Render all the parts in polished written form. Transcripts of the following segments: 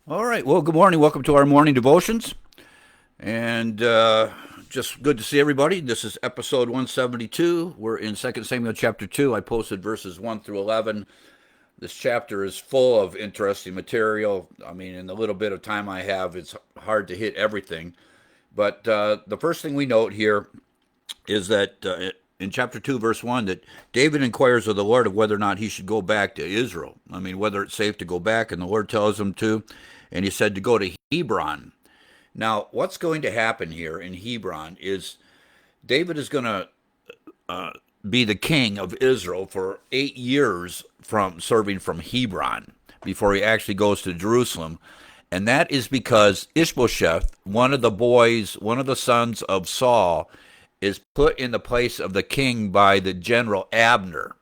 All right. Well, good morning. Welcome to our morning devotions. And just good to see everybody. This is episode 172. We're in 2 Samuel chapter 2. I posted verses 1 through 11. This chapter is full of interesting material. I mean, in the little bit of time I have, it's hard to hit everything. But the first thing we note here is that in chapter 2, verse 1, that David inquires of the Lord of whether or not he should go back to Israel. I mean, whether it's safe to go back, and the Lord tells him to. And he said to go to Hebron. Now, what's going to happen here in Hebron is David is going to be the king of Israel for 8 years from serving from Hebron before he actually goes to Jerusalem. And that is because Ishbosheth, one of the boys, one of the sons of Saul, is put in the place of the king by the general Abner.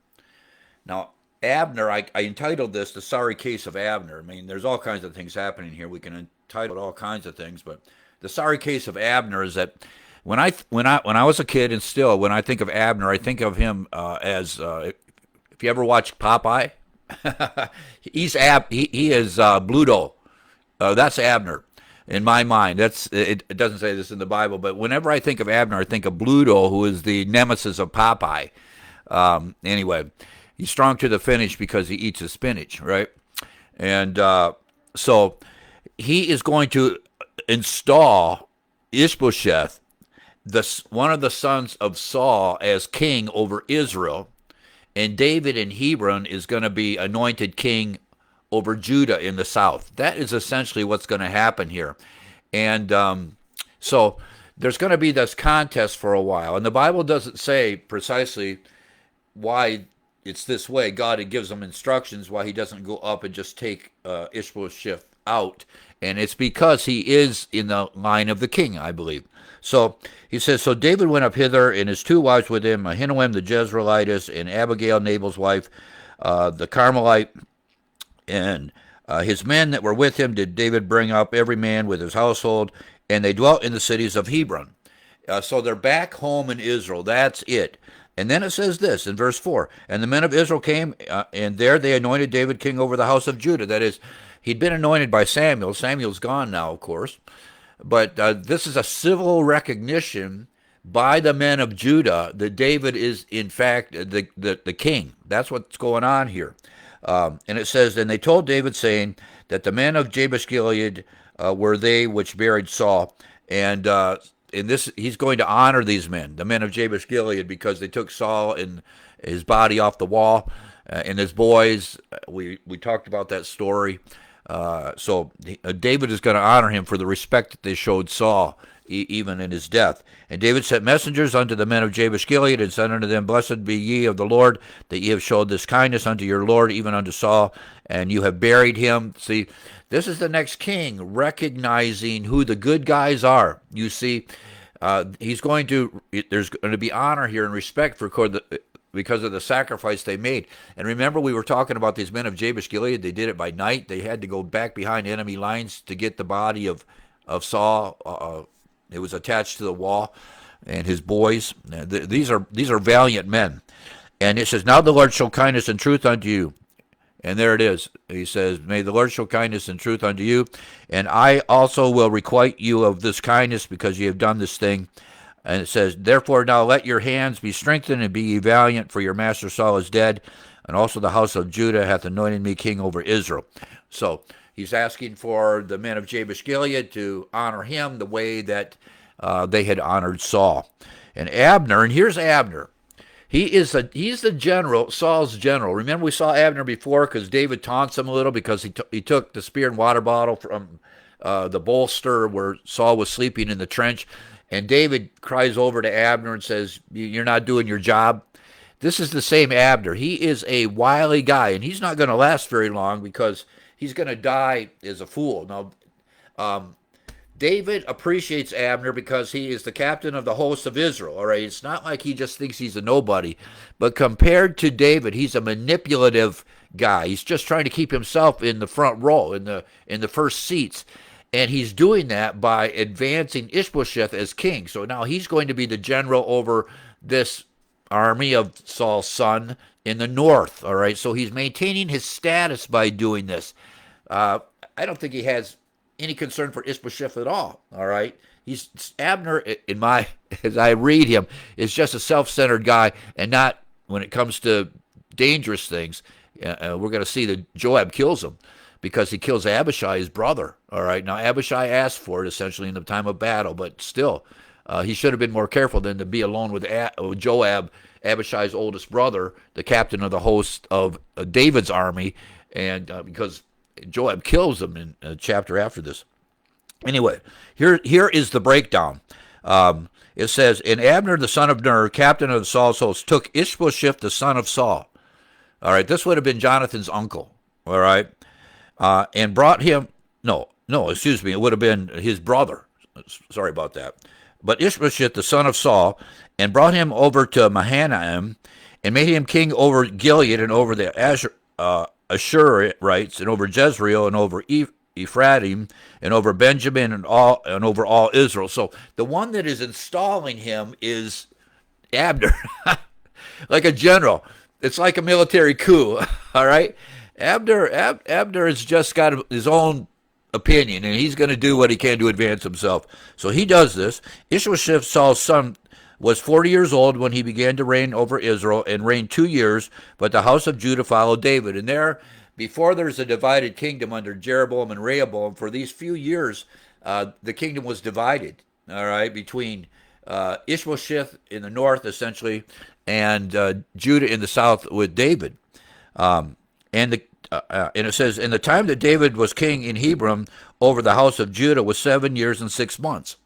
Now, Abner, I entitled this "The Sorry Case of Abner." I mean, there's all kinds of things happening here. We can entitle it all kinds of things, but the sorry case of Abner is that when I was a kid, and still when I think of Abner, I think of him as if you ever watched Popeye, he is Bluto. That's Abner in my mind. It doesn't say this in the Bible, but whenever I think of Abner, I think of Bluto, who is the nemesis of Popeye. Anyway, he's strong to the finish because he eats his spinach, right? And so he is going to install Ishbosheth, one of the sons of Saul, as king over Israel, and David in Hebron is going to be anointed king over Judah in the south. That is essentially what's going to happen here. And so there's going to be this contest for a while. And the Bible doesn't say precisely why it's this way. God gives them instructions why he doesn't go up and just take Ishbosheth out. And it's because he is in the line of the king, I believe. So he says, so David went up hither, and his two wives with him, Ahinoam the Jezreelitess, and Abigail, Nabal's wife, the Carmelite, and his men that were with him did David bring up, every man with his household, and they dwelt in the cities of Hebron. So they're back home in Israel. That's it. And then it says this in verse 4, and the men of Israel came, and there they anointed David king over the house of Judah. That is, he'd been anointed by Samuel. Samuel's gone now, of course. But this is a civil recognition by the men of Judah that David is, in fact, the king. That's what's going on here. And it says, and they told David, saying that the men of Jabesh Gilead were they which buried Saul. And in this, he's going to honor these men, the men of Jabesh Gilead, because they took Saul and his body off the wall, and his boys. We talked about that story. So David is going to honor him for the respect that they showed Saul, even in his death. And David sent messengers unto the men of Jabesh Gilead, and said unto them, Blessed be ye of the Lord, that ye have showed this kindness unto your Lord, even unto Saul, and you have buried him. See, this is the next king, recognizing who the good guys are. You see, there's going to be honor here and respect for because of the sacrifice they made. And remember, we were talking about these men of Jabesh Gilead. They did it by night. They had to go back behind enemy lines to get the body of Saul. It was attached to the wall, and his boys. These are valiant men. And it says, now the Lord show kindness and truth unto you. And there it is. He says, may the Lord show kindness and truth unto you. And I also will requite you of this kindness, because ye have done this thing. And it says, therefore now let your hands be strengthened, and be ye valiant, for your master Saul is dead, and also the house of Judah hath anointed me king over Israel. So he's asking for the men of Jabesh Gilead to honor him the way that they had honored Saul. And Abner, and here's Abner. He's the general, Saul's general. Remember, we saw Abner before because David taunts him a little because he took the spear and water bottle from the bolster where Saul was sleeping in the trench. And David cries over to Abner and says, you're not doing your job. This is the same Abner. He is a wily guy, and he's not going to last very long because he's going to die as a fool. Now, David appreciates Abner because he is the captain of the host of Israel. All right, it's not like he just thinks he's a nobody, but compared to David, he's a manipulative guy. He's just trying to keep himself in the front row, in the first seats, and he's doing that by advancing Ishbosheth as king. So now he's going to be the general over this army of Saul's son in the north. All right, so he's maintaining his status by doing this. I don't think he has any concern for Ishbosheth at all right? He's Abner, in my, as I read him, is just a self-centered guy, and not when it comes to dangerous things. We're going to see that Joab kills him because he kills Abishai, his brother. All right, now Abishai asked for it essentially in the time of battle, but still, he should have been more careful than to be alone with Joab, Abishai's oldest brother, the captain of the host of David's army, and because Joab kills him in a chapter after this. Anyway, here is the breakdown. It says, and Abner the son of Ner, captain of Saul's host, took Ishbosheth the son of Saul. All right, this would have been Jonathan's uncle. All right, and brought him. No, excuse me. It would have been his brother. Sorry about that. But Ishbosheth the son of Saul, and brought him over to Mahanaim, and made him king over Gilead and over the Ashurites, and over Jezreel, and over Ephraim, and over Benjamin, and over all Israel. So the one that is installing him is Abner, like a general. It's like a military coup. All right, Abner has just got his own opinion, and he's going to do what he can to advance himself. So he does this. Ishbosheth, Saul's son, was 40 years old when he began to reign over Israel, and reigned 2 years, but the house of Judah followed David. And before there's a divided kingdom under Jeroboam and Rehoboam, for these few years, the kingdom was divided, all right, between Ishbosheth in the north, essentially, and Judah in the south with David. And it says, in the time that David was king in Hebron over the house of Judah was 7 years and 6 months.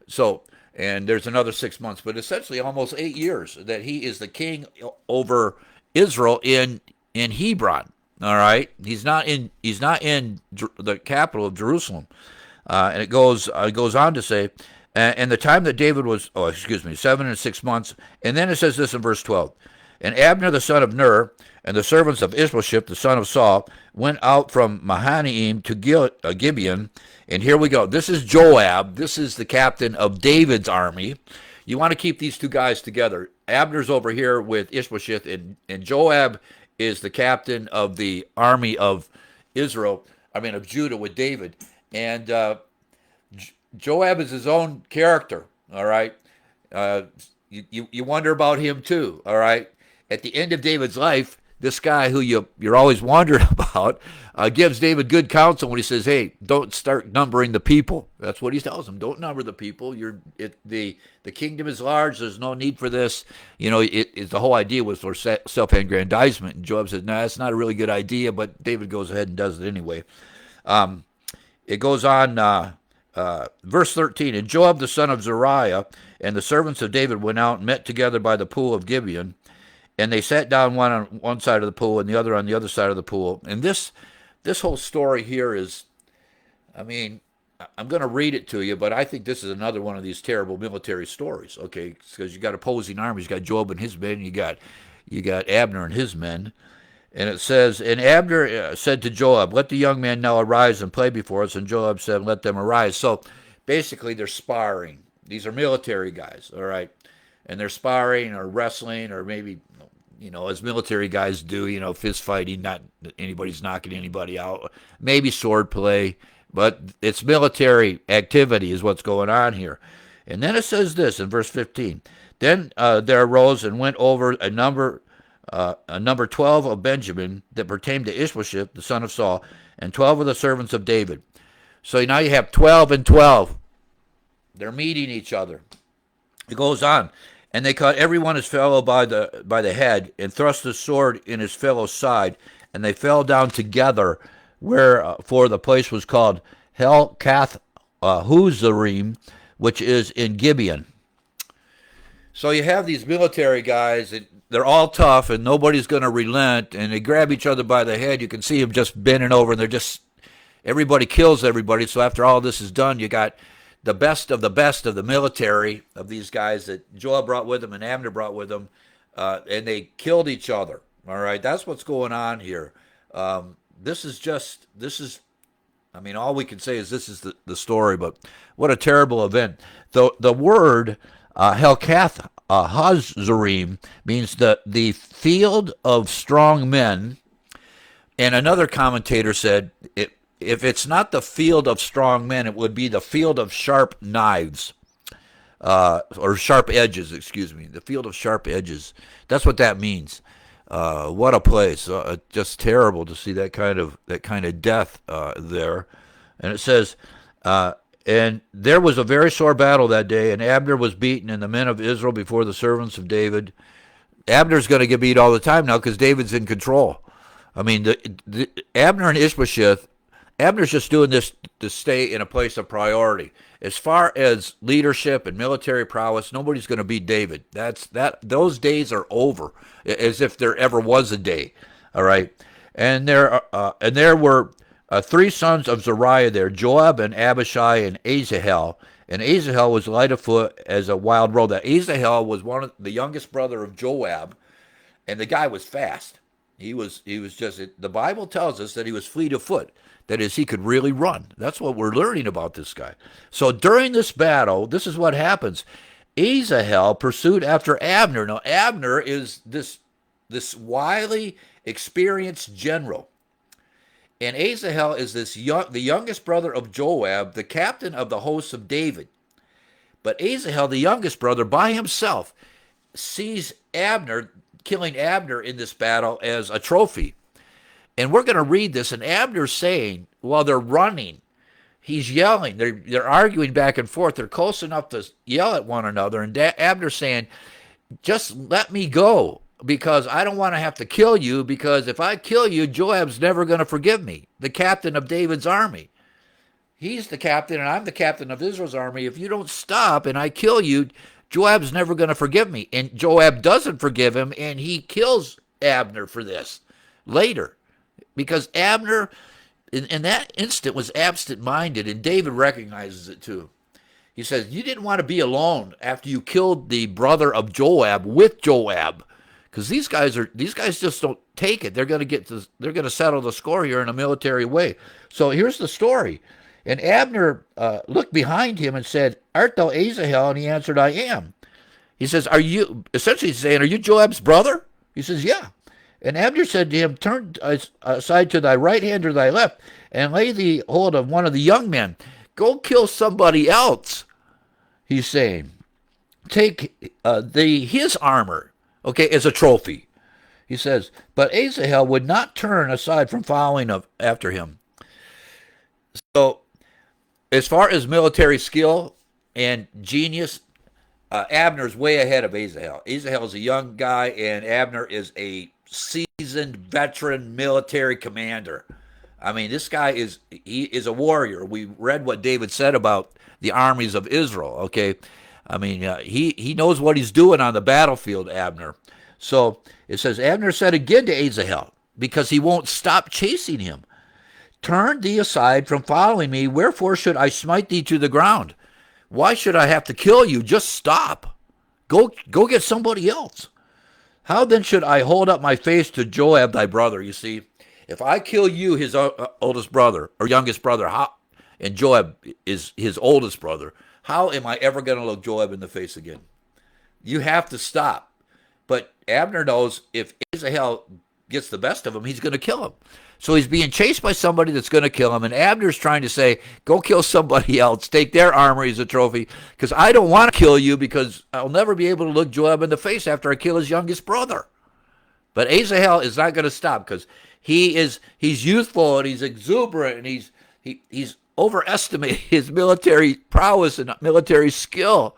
So, and there's another 6 months, but essentially almost 8 years that he is the king over Israel in Hebron. All right, he's not in the capital of Jerusalem, and it goes on to say, and the time that David was 7 and 6 months, and then it says this in verse 12, and Abner the son of Ner and the servants of Ishbosheth the son of Saul went out from Mahanaim to Gibeon, and here we go. This is Joab. This is the captain of David's army. You want to keep these two guys together. Abner's over here with Ishbosheth, and Joab is the captain of the army of of Judah with David. And Joab is his own character, all right? You wonder about him too, all right? At the end of David's life, this guy who you're always wondering about gives David good counsel when he says, hey, don't start numbering the people. That's what he tells him. Don't number the people. The kingdom is large. There's no need for this. The whole idea was for self-aggrandizement. And Joab says, that's not a really good idea, but David goes ahead and does it anyway. It goes on, verse 13, and Joab the son of Zeruiah and the servants of David went out and met together by the pool of Gibeon, and they sat down one on one side of the pool and the other on the other side of the pool. And this whole story here is, I'm going to read it to you, but I think this is another one of these terrible military stories, okay? Because you got opposing armies. You got Joab and his men. You got Abner and his men. And it says, and Abner said to Joab, let the young man now arise and play before us. And Joab said, let them arise. So basically they're sparring. These are military guys, all right? And they're sparring or wrestling or maybe, as military guys do, fist fighting, not anybody's knocking anybody out. Maybe sword play, but it's military activity is what's going on here. And then it says this in verse 15. Then there arose and went over a number 12 of Benjamin that pertained to Ishbosheth, the son of Saul, and 12 of the servants of David. So now you have 12 and 12. They're meeting each other. It goes on. And they caught every one his fellow by the head, and thrust the sword in his fellow's side, and they fell down together, wherefore the place was called Helkath Huzarim, which is in Gibeon. So you have these military guys, and they're all tough, and nobody's going to relent, and they grab each other by the head. You can see them just bending over, and everybody kills everybody. So after all this is done, you got the best of the military of these guys that Joab brought with him and Abner brought with him, and they killed each other. All right, that's what's going on here. All we can say is this is the story, but what a terrible event. The word Helkath Hazarim means the field of strong men, and another commentator said if it's not the field of strong men, it would be the field of sharp knives, or sharp edges, excuse me, the field of sharp edges. That's what that means. What a place! Just terrible to see that kind of death there. And it says, and there was a very sore battle that day, and Abner was beaten, and the men of Israel before the servants of David. Abner's going to get beat all the time now because David's in control. I mean, Abner and Ishbosheth. Abner's just doing this to stay in a place of priority. As far as leadership and military prowess, nobody's going to beat David. Those days are over, as if there ever was a day. All right, and there were three sons of Zeruiah there: Joab and Abishai and Asahel. And Asahel was light of foot as a wild roe. That Asahel was one of the youngest brother of Joab, and the guy was fast. He was just. The Bible tells us that he was fleet of foot. That is, he could really run. That's what we're learning about this guy. So during this battle, this is what happens. Asahel pursued after Abner. Now Abner is this wily, experienced general, and Asahel is the youngest brother of Joab, the captain of the hosts of David. But Asahel, the youngest brother, by himself, sees Abner killing Abner in this battle as a trophy. And we're going to read this, and Abner's saying, while they're running, he's yelling. They're arguing back and forth. They're close enough to yell at one another. And Abner's saying, just let me go, because I don't want to have to kill you, because if I kill you, Joab's never going to forgive me, the captain of David's army. He's the captain, and I'm the captain of Israel's army. If you don't stop and I kill you, Joab's never going to forgive me. And Joab doesn't forgive him, and he kills Abner for this later. Because Abner, in that instant, was absent-minded, and David recognizes it too. He says, you didn't want to be alone after you killed the brother of Joab with Joab, because these guys just don't take it. They're going to settle the score here in a military way. So here's the story. And Abner looked behind him and said, art thou Asahel? And he answered, I am. He says, essentially saying, are you Joab's brother? He says, yeah. And Abner said to him, turn aside to thy right hand or thy left, and lay thee hold of one of the young men. Go kill somebody else, he's saying. Take his armor, okay, as a trophy. He says, but Asahel would not turn aside from following after him. So, as far as military skill and genius, Abner's way ahead of Asahel. Asahel is a young guy, and Abner is a seasoned veteran military commander. I mean, this guy is a warrior. We read what David said about the armies of Israel, okay? I mean, he knows what he's doing on the battlefield, Abner. So it says, Abner said again to Asahel, because he won't stop chasing him, turn thee aside from following me. Wherefore should I smite thee to the ground? Why should I have to kill you? Just stop. Go get somebody else. How then should I hold up my face to Joab thy brother? You see, if I kill you, his oldest brother or youngest brother, and Joab is his oldest brother, how am I ever going to look Joab in the face again? You have to stop. But Abner knows if Asahel gets the best of him, he's going to kill him. So he's being chased by somebody that's going to kill him, and Abner's trying to say, go kill somebody else, take their armor as a trophy, because I don't want to kill you, because I'll never be able to look Joab in the face after I kill his youngest brother. But Asahel is not going to stop, because he's youthful, and he's exuberant, and he's overestimating his military prowess and military skill.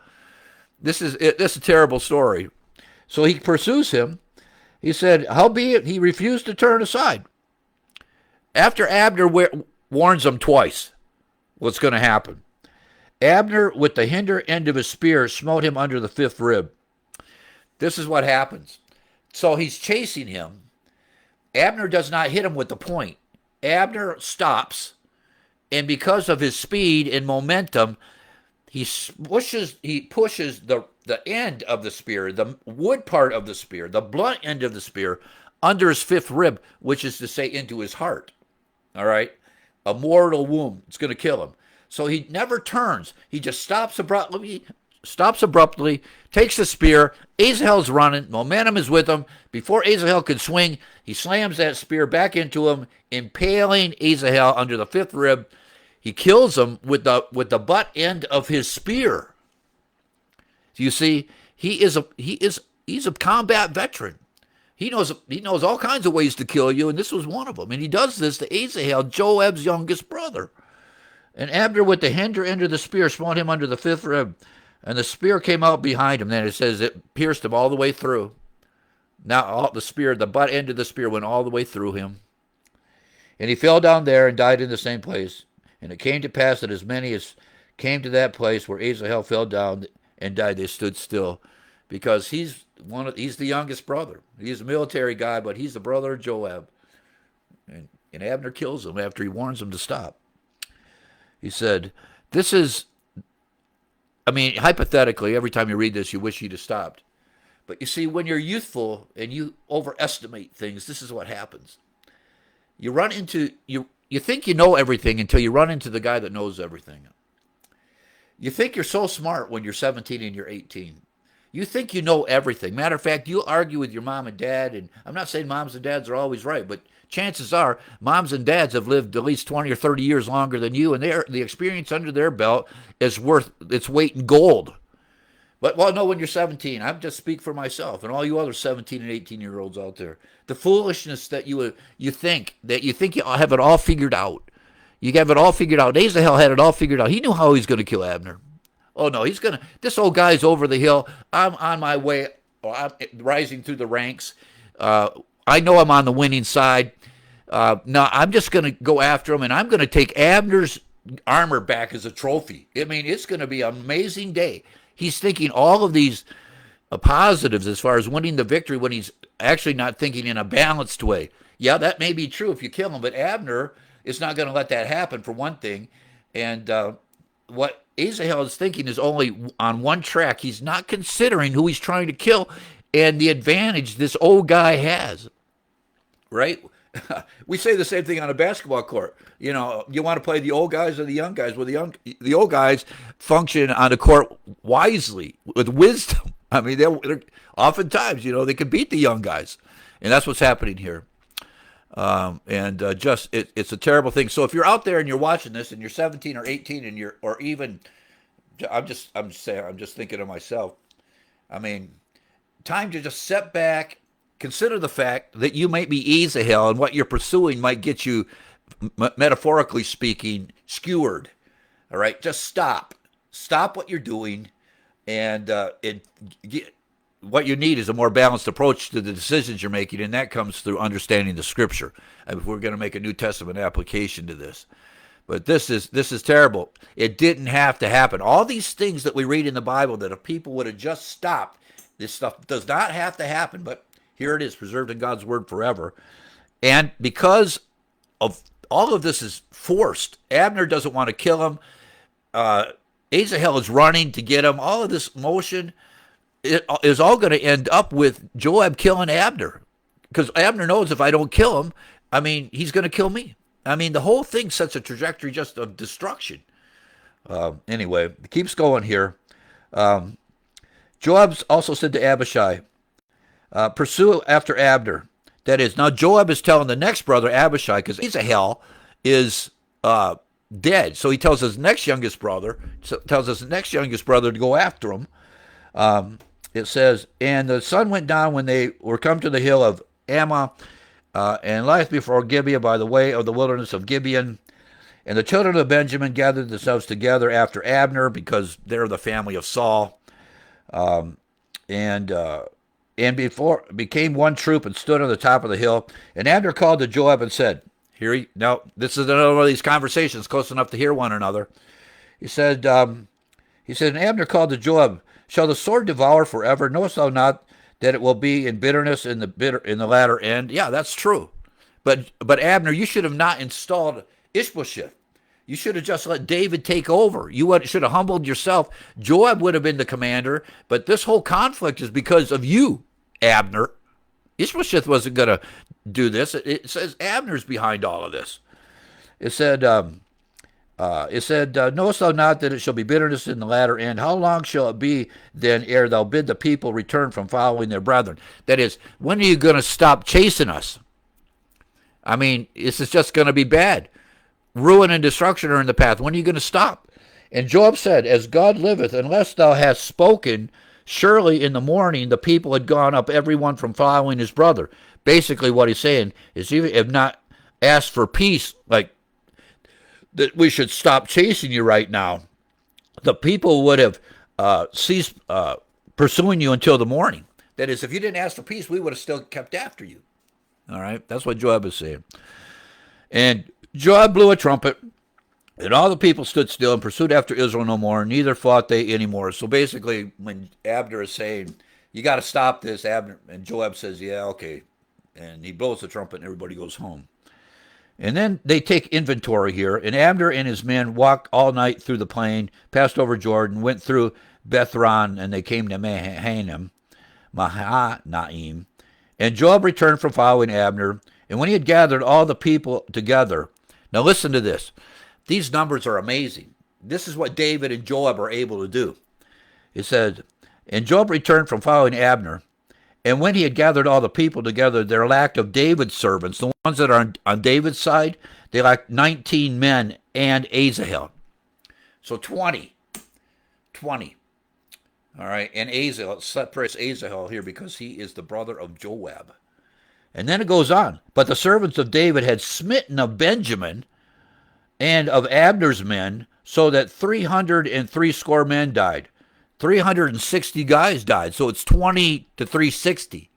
This is a terrible story. So he pursues him. He said, howbeit he refused to turn aside. After Abner warns him twice what's going to happen, Abner, with the hinder end of his spear, smote him under the fifth rib. This is what happens. So he's chasing him. Abner does not hit him with the point. Abner stops, and because of his speed and momentum, he pushes the end of the spear, the wood part of the spear, the blunt end of the spear, under his fifth rib, which is to say into his heart. All right? A mortal wound. It's going to kill him. So he never turns. He just stops abruptly, stops abruptly, takes the spear. Azahel's running. Momentum is with him. Before Azahel could swing, he slams that spear back into him, impaling Azahel under the fifth rib. He kills him with the butt end of his spear. You see, he's a combat veteran. He knows all kinds of ways to kill you, and this was one of them. And he does this to Asahel, Joab's youngest brother. And Abner, with the hinder end of the spear, smote him under the fifth rib, and the spear came out behind him. Then it says it pierced him all the way through. Now the butt end of the spear went all the way through him. And he fell down there and died in the same place. And it came to pass that as many as came to that place where Asahel fell down and died, they stood still, because he's the youngest brother. He's a military guy, but he's the brother of Joab. And Abner kills him after he warns him to stop. He said, hypothetically, every time you read this, you wish you'd have stopped. But you see, when you're youthful and you overestimate things, this is what happens. You think you know everything until you run into the guy that knows everything. You think you're so smart when you're 17 and you're 18. You think you know everything. Matter of fact, you'll argue with your mom and dad, and I'm not saying moms and dads are always right, but chances are moms and dads have lived at least 20 or 30 years longer than you, and the experience under their belt is worth its weight in gold. But, well, no, when you're 17, I'm just speak for myself and all you other 17 and 18-year-olds out there. The foolishness that you think you have it all figured out. You have it all figured out. Asahel had it all figured out. He knew how he's going to kill Abner. Oh, no, this old guy's over the hill. I'm on my way, I'm rising through the ranks. I know I'm on the winning side. No, I'm just going to go after him, and I'm going to take Abner's armor back as a trophy. I mean, it's going to be an amazing day. He's thinking all of these positives as far as winning the victory when he's actually not thinking in a balanced way. Yeah, that may be true if you kill him, but Abner is not going to let that happen, for one thing. And what Asahel is thinking is only on one track. He's not considering who he's trying to kill and the advantage this old guy has, right? We say the same thing on a basketball court. You know, you want to play the old guys or the young guys? Well, the old guys function on the court wisely, with wisdom. I mean, they're oftentimes, they can beat the young guys, and that's what's happening here. It's a terrible thing. So if you're out there and you're watching this and you're 17 or 18 and I'm just thinking of myself. I mean, time to just step back, consider the fact that you might be Asahel and what you're pursuing might get you, metaphorically speaking, skewered. All right, just stop what you're doing, and what you need is a more balanced approach to the decisions you're making, and that comes through understanding the Scripture. If we're going to make a New Testament application to this. But this is terrible. It didn't have to happen. All these things that we read in the Bible, that if people would have just stopped, this stuff does not have to happen, but here it is, preserved in God's Word forever. And because of all of this is forced, Abner doesn't want to kill him. Asahel is running to get him. All of this motion is all going to end up with Joab killing Abner, because Abner knows if I don't kill him, I mean, he's going to kill me. I mean, the whole thing sets a trajectory just of destruction. Anyway, it keeps going here. Joab also said to Abishai, pursue after Abner. That is, now Joab is telling the next brother, Abishai, because Asahel is dead. So he tells his next youngest brother to go after him. It says, and the sun went down when they were come to the hill of Ammah, and lieth before Gibeah by the way of the wilderness of Gibeon. And the children of Benjamin gathered themselves together after Abner, because they're the family of Saul. And before became one troop and stood on the top of the hill. And Abner called to Joab and said, now this is another one of these conversations close enough to hear one another. He said, and Abner called to Joab, shall the sword devour forever? Knowest thou not that it will be in bitterness in the latter end? Yeah, that's true. But Abner, you should have not installed Ishbosheth. You should have just let David take over. You should have humbled yourself. Joab would have been the commander, but this whole conflict is because of you, Abner. Ishbosheth wasn't going to do this. It says Abner's behind all of this. It said, It said, knowest thou not that it shall be bitterness in the latter end? How long shall it be then ere thou bid the people return from following their brethren? That is, when are you going to stop chasing us? I mean, this is just going to be bad. Ruin and destruction are in the path. When are you going to stop? And Joab said, as God liveth, unless thou hast spoken, surely in the morning the people had gone up, every one from following his brother. Basically what he's saying is, even if not asked for peace, like that we should stop chasing you right now, the people would have ceased pursuing you until the morning. That is, if you didn't ask for peace, we would have still kept after you. All right? That's what Joab is saying. And Joab blew a trumpet, and all the people stood still and pursued after Israel no more, neither fought they any more. So basically, when Abner is saying, you got to stop this, Abner, and Joab says, yeah, okay. And he blows the trumpet and everybody goes home. And then they take inventory here. And Abner and his men walked all night through the plain, passed over Jordan, went through Bethron, and they came to Mahanaim. And Joab returned from following Abner. And when he had gathered all the people together, now listen to this. These numbers are amazing. This is what David and Joab are able to do. It said, and Joab returned from following Abner. And when he had gathered all the people together, there lacked of David's servants, the ones that are on David's side, they lacked 19 men and Asahel. So 20. All right, and Asahel, separates Asahel here because he is the brother of Joab. And then it goes on. But the servants of David had smitten of Benjamin and of Abner's men, so that 360 men died. 360 guys died, so it's 20 to 360.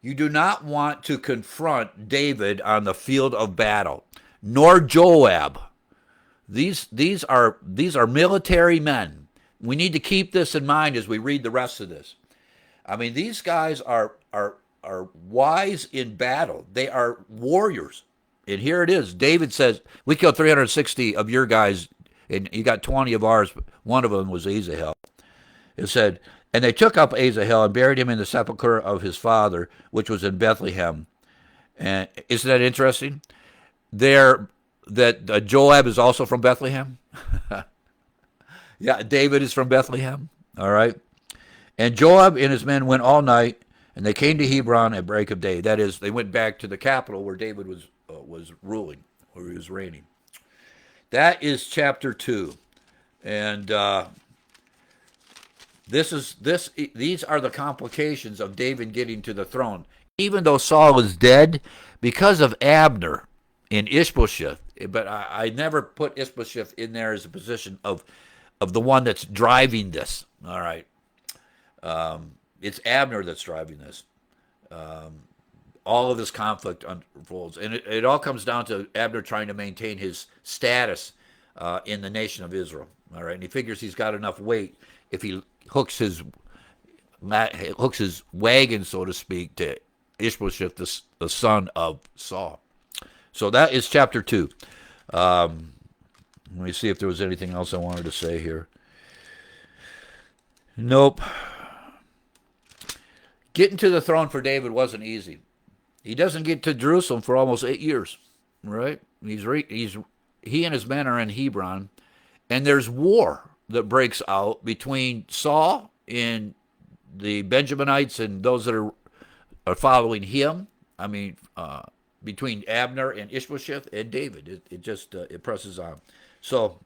You do not want to confront David on the field of battle, nor Joab. These are military men. We need to keep this in mind as we read the rest of this. I mean, these guys are wise in battle. They are warriors. And here it is. David says, we killed 360 of your guys, and you got 20 of ours. One of them was Asahel. It said, and they took up Asahel and buried him in the sepulchre of his father, which was in Bethlehem. And isn't that interesting? That Joab is also from Bethlehem. Yeah, David is from Bethlehem. All right. And Joab and his men went all night, and they came to Hebron at break of day. That is, they went back to the capital where David was ruling, where he was reigning. That is chapter 2. And these are the complications of David getting to the throne. Even though Saul is dead, because of Abner and Ishbosheth, but I never put Ishbosheth in there as a position of the one that's driving this. All right. It's Abner that's driving this. All of this conflict unfolds. And it all comes down to Abner trying to maintain his status in the nation of Israel. All right. And he figures he's got enough weight if he hooks his wagon, so to speak, to Ishbosheth, the son of Saul. So that is chapter 2. Let me see if there was anything else I wanted to say here. Nope. Getting to the throne for David wasn't easy. He doesn't get to Jerusalem for almost 8 years, right? He and his men are in Hebron, and there's war that breaks out between Saul and the Benjaminites and those that are following him. I mean, between Abner and Ishbosheth and David. It presses on. So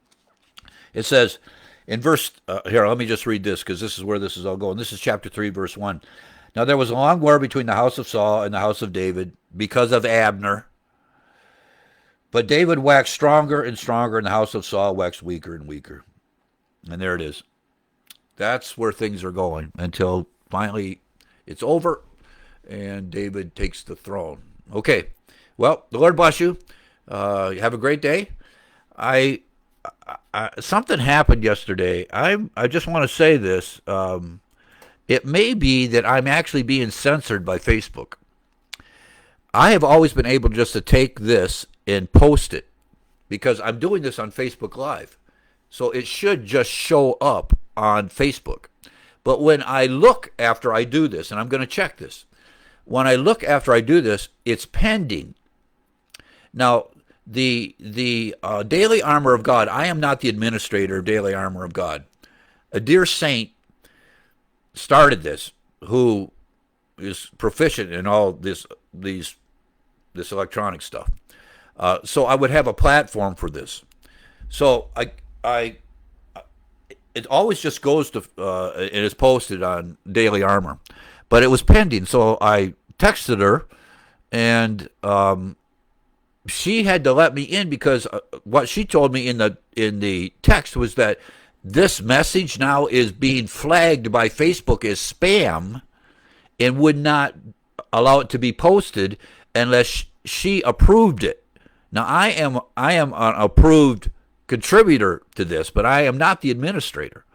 it says in verse, here, let me just read this because this is where this is all going. This is chapter 3, verse 1. Now there was a long war between the house of Saul and the house of David because of Abner. But David waxed stronger and stronger, and the house of Saul waxed weaker and weaker. And there it is. That's where things are going until finally it's over and David takes the throne. Okay. Well, the Lord bless you. Have a great day. Something happened yesterday. I just want to say this. It may be that I'm actually being censored by Facebook. I have always been able just to take this and post it because I'm doing this on Facebook Live. So it should just show up on Facebook. But when I look after I do this, and I'm going to check this, when I look after I do this, it's pending. Now, the Daily Armor of God. I am not the administrator of Daily Armor of God. A dear saint started this, who is proficient in all this electronic stuff. So I would have a platform for this. So I it always just goes to it is posted on Daily Armor, but it was pending. So I texted her, and she had to let me in because what she told me in the text was that this message now is being flagged by Facebook as spam and would not allow it to be posted unless she approved it. Now I am an approved contributor to this, but I am not the administrator.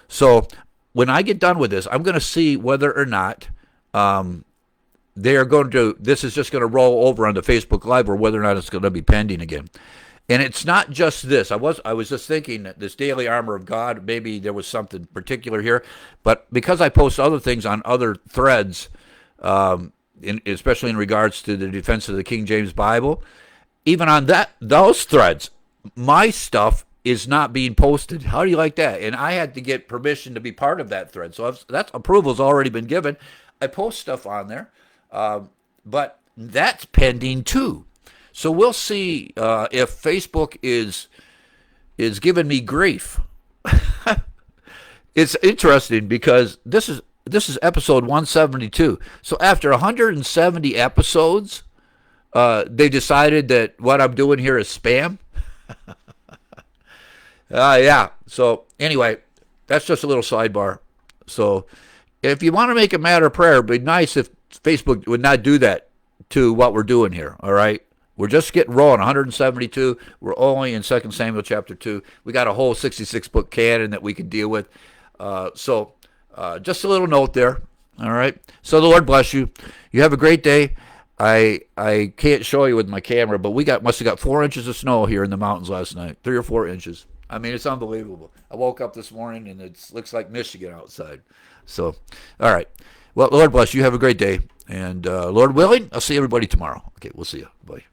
So when I get done with this, I'm going to see whether or not they are going to. This is just going to roll over onto Facebook Live, or whether or not it's going to be pending again. And it's not just this. I was just thinking that this Daily Armor of God, maybe there was something particular here, but because I post other things on other threads, especially in regards to the defense of the King James Bible, even on those threads, my stuff is not being posted. How do you like that? And I had to get permission to be part of that thread. So that approval's already been given. I post stuff on there, but that's pending too. So we'll see if Facebook is giving me grief. It's interesting because this is episode 172. So after 170 episodes, they decided that what I'm doing here is spam. Yeah. So anyway, that's just a little sidebar. So if you want to make a matter of prayer, it'd be nice if Facebook would not do that to what we're doing here. All right. We're just getting rolling. 172. We're only in 2 Samuel chapter 2. We got a whole 66-book canon that we can deal with. So just a little note there. All right. So the Lord bless you. You have a great day. I can't show you with my camera, but we must have got 4 inches of snow here in the mountains last night. 3 or 4 inches. I mean, it's unbelievable. I woke up this morning and it looks like Michigan outside. So, all right. Well, Lord bless you. Have a great day. And Lord willing, I'll see everybody tomorrow. Okay, we'll see you. Bye.